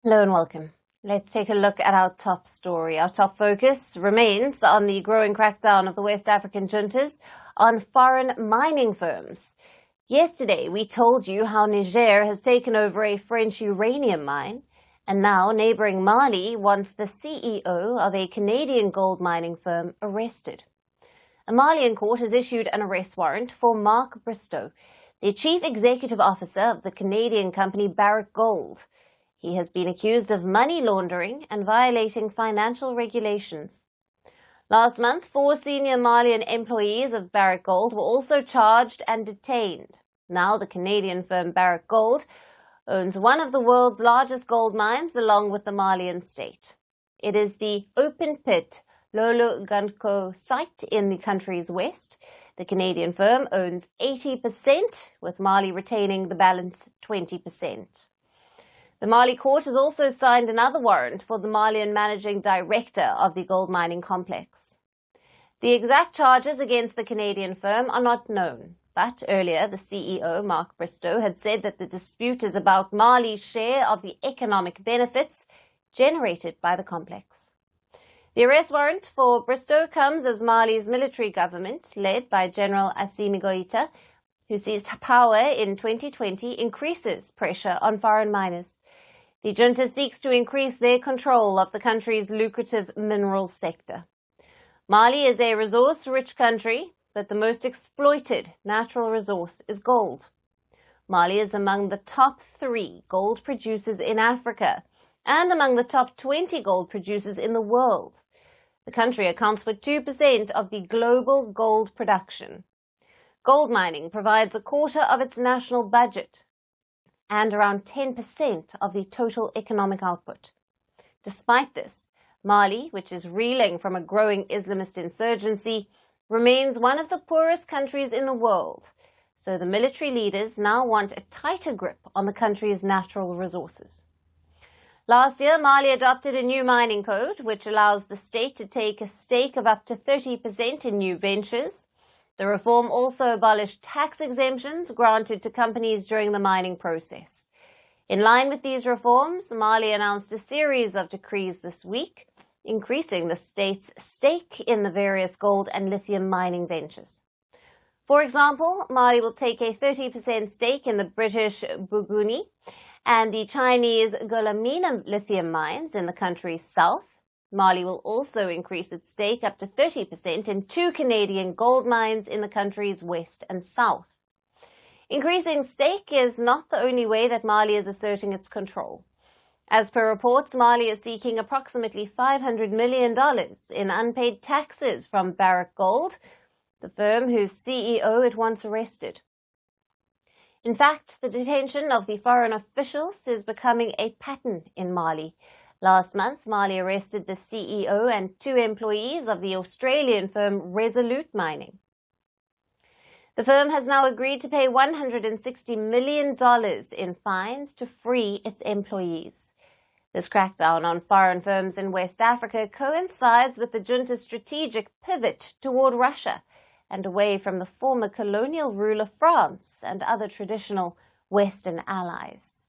Hello and welcome. Let's take a look at our top story. Our top focus remains on the growing crackdown of the West African juntas on foreign mining firms. Yesterday, we told you how Niger has taken over a French uranium mine, and now neighboring Mali wants the CEO of a Canadian gold mining firm arrested. A Malian court has issued an arrest warrant for Mark Bristow, the chief executive officer of the Canadian company Barrick Gold. He has been accused of money laundering and violating financial regulations. Last month, 4 senior Malian employees of Barrick Gold were also charged and detained. Now the Canadian firm Barrick Gold owns one of the world's largest gold mines along with the Malian state. It is the open-pit Lolo Gunko site in the country's west. The Canadian firm owns 80%, with Mali retaining the balance 20%. The Mali court has also signed another warrant for the Malian managing director of the gold mining complex. The exact charges against the Canadian firm are not known, but earlier the CEO, Mark Bristow, had said that the dispute is about Mali's share of the economic benefits generated by the complex. The arrest warrant for Bristow comes as Mali's military government, led by General Assimi Goïta, who seized power in 2020, increases pressure on foreign miners. The junta seeks to increase their control of the country's lucrative mineral sector. Mali is a resource-rich country, but the most exploited natural resource is gold. Mali is among the top 3 gold producers in Africa and among the top 20 gold producers in the world. The country accounts for 2% of the global gold production. Gold mining provides a quarter of its national budget and around 10% of the total economic output. Despite this, Mali, which is reeling from a growing Islamist insurgency, remains one of the poorest countries in the world, so the military leaders now want a tighter grip on the country's natural resources. Last year, Mali adopted a new mining code, which allows the state to take a stake of up to 30% in new ventures. The reform also abolished tax exemptions granted to companies during the mining process. In line with these reforms, Mali announced a series of decrees this week, increasing the state's stake in the various gold and lithium mining ventures. For example, Mali will take a 30% stake in the British Bougouni and the Chinese Golamina lithium mines in the country's south. Mali will also increase its stake up to 30% in 2 Canadian gold mines in the country's west and south. Increasing stake is not the only way that Mali is asserting its control. As per reports, Mali is seeking approximately $500 million in unpaid taxes from Barrick Gold, the firm whose CEO it once arrested. In fact, the detention of the foreign officials is becoming a pattern in Mali. Last month, Mali arrested the CEO and 2 employees of the Australian firm Resolute Mining. The firm has now agreed to pay $160 million in fines to free its employees. This crackdown on foreign firms in West Africa coincides with the junta's strategic pivot toward Russia and away from the former colonial rule of France and other traditional Western allies.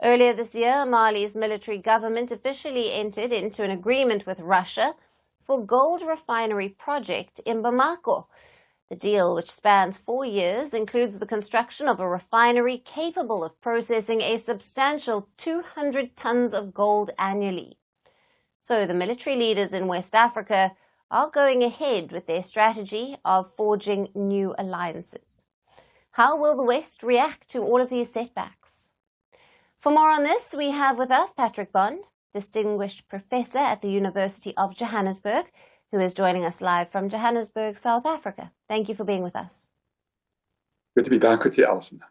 Earlier this year, Mali's military government officially entered into an agreement with Russia for gold refinery project in Bamako. The deal, which spans 4 years, includes the construction of a refinery capable of processing a substantial 200 tons of gold annually. So the military leaders in West Africa are going ahead with their strategy of forging new alliances. How will the West react to all of these setbacks? For more on this, we have with us Patrick Bond, Distinguished Professor at the University of Johannesburg, who is joining us live from Johannesburg, South Africa. Thank you for being with us. Good to be back with you, Alison.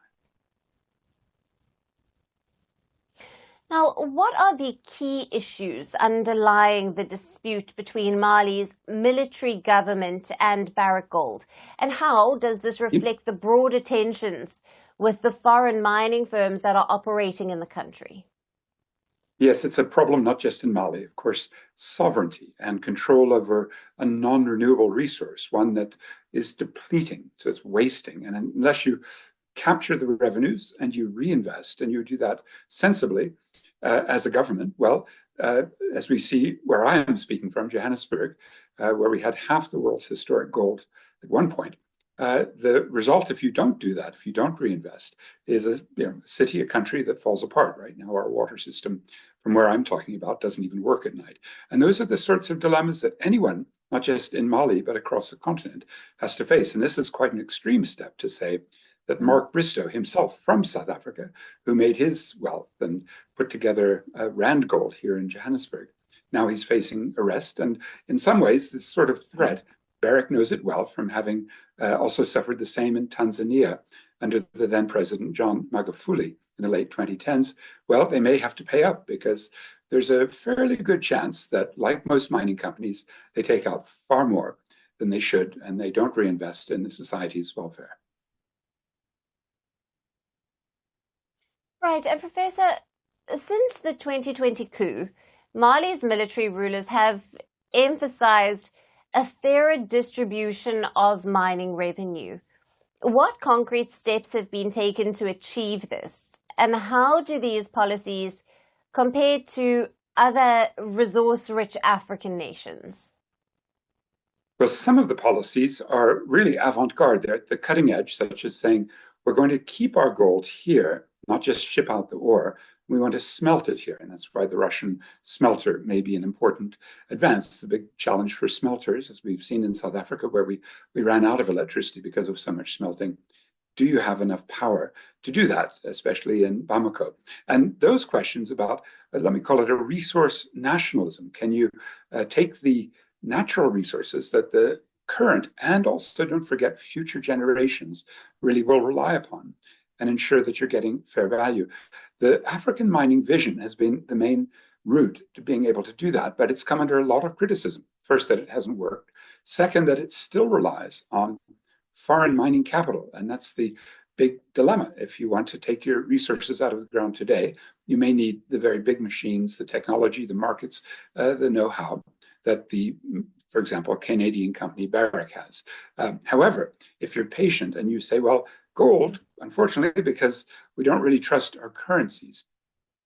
Now, what are the key issues underlying the dispute between Mali's military government and Barrick Gold? And how does this reflect the broader tensions with the foreign mining firms that are operating in the country? Yes, it's a problem not just in Mali. Of course, sovereignty and control over a non-renewable resource, one that is depleting, so it's wasting. And unless you capture the revenues and you reinvest and you do that sensibly, as a government? Well, as we see where I am speaking from, Johannesburg, where we had half the world's historic gold at one point, the result, if you don't do that, if you don't reinvest, is a city, a country that falls apart. Right now, our water system, from where I'm talking about, doesn't even work at night. And those are the sorts of dilemmas that anyone, not just in Mali, but across the continent, has to face. And this is quite an extreme step to say that Mark Bristow himself from South Africa, who made his wealth and put together Rand Gold here in Johannesburg, now he's facing arrest. And in some ways, this sort of threat, Barrick knows it well from having also suffered the same in Tanzania under the then president, John Magufuli, in the late 2010s. Well, they may have to pay up because there's a fairly good chance that, like most mining companies, they take out far more than they should, and they don't reinvest in the society's welfare. Right, and Professor, since the 2020 coup, Mali's military rulers have emphasized a fairer distribution of mining revenue. What concrete steps have been taken to achieve this? And how do these policies compare to other resource-rich African nations? Well, some of the policies are really avant-garde. They're at the cutting edge, such as saying, we're going to keep our gold here, not just ship out the ore. We want to smelt it here. And that's why the Russian smelter may be an important advance. The big challenge for smelters, as we've seen in South Africa, where we ran out of electricity because of so much smelting. Do you have enough power to do that, especially in Bamako? And those questions about, let me call it a resource nationalism. Can you take the natural resources that the current and also, don't forget, future generations really will rely upon and ensure that you're getting fair value? The African mining vision has been the main route to being able to do that, but it's come under a lot of criticism. First, that it hasn't worked. Second, that it still relies on foreign mining capital, and that's the big dilemma. If you want to take your resources out of the ground today, you may need the very big machines, the technology, the markets, the know-how that for example, Canadian company Barrick has. However, if you're patient and you say, well, gold, unfortunately, because we don't really trust our currencies,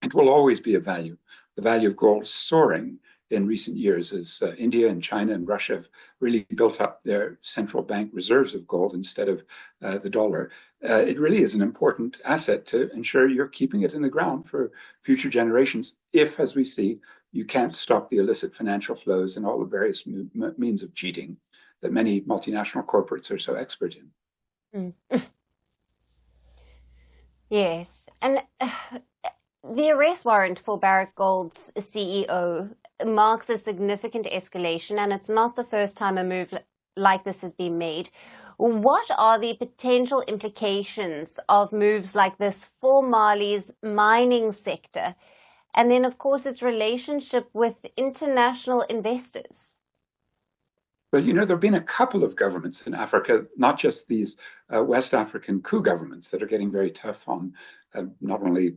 it will always be a value. The value of gold soaring in recent years as India and China and Russia have really built up their central bank reserves of gold instead of the dollar. It really is an important asset to ensure you're keeping it in the ground for future generations if, as we see, you can't stop the illicit financial flows and all the various means of cheating that many multinational corporates are so expert in. Yes, and the arrest warrant for Barrick Gold's CEO marks a significant escalation, and it's not the first time a move like this has been made. What are the potential implications of moves like this for Mali's mining sector? And then, of course, its relationship with international investors? Well, there have been a couple of governments in Africa, not just these West African coup governments that are getting very tough on not only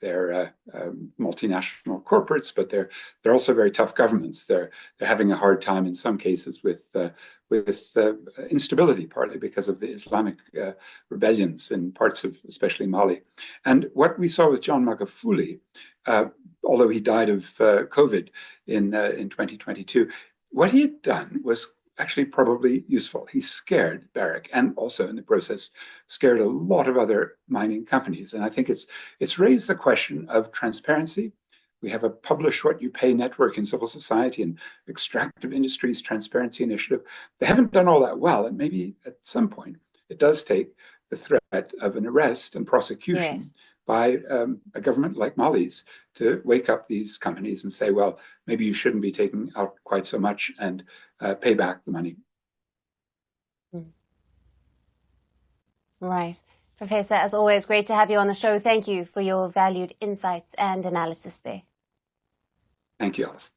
their multinational corporates, but they're also very tough governments. They're having a hard time in some cases with instability, partly because of the Islamic rebellions in parts of especially Mali. And what we saw with John Magufuli, although he died of COVID in 2022, what he had done was actually probably useful. He scared Barrick and also in the process scared a lot of other mining companies. And I think it's raised the question of transparency. We have a Publish What You Pay network in civil society and extractive industries transparency initiative. They haven't done all that well. And maybe at some point it does take the threat of an arrest and prosecution by a government like Mali's to wake up these companies and say, well, maybe you shouldn't be taking out quite so much and pay back the money. Right. Professor, as always, great to have you on the show. Thank you for your valued insights and analysis there. Thank you, Alice.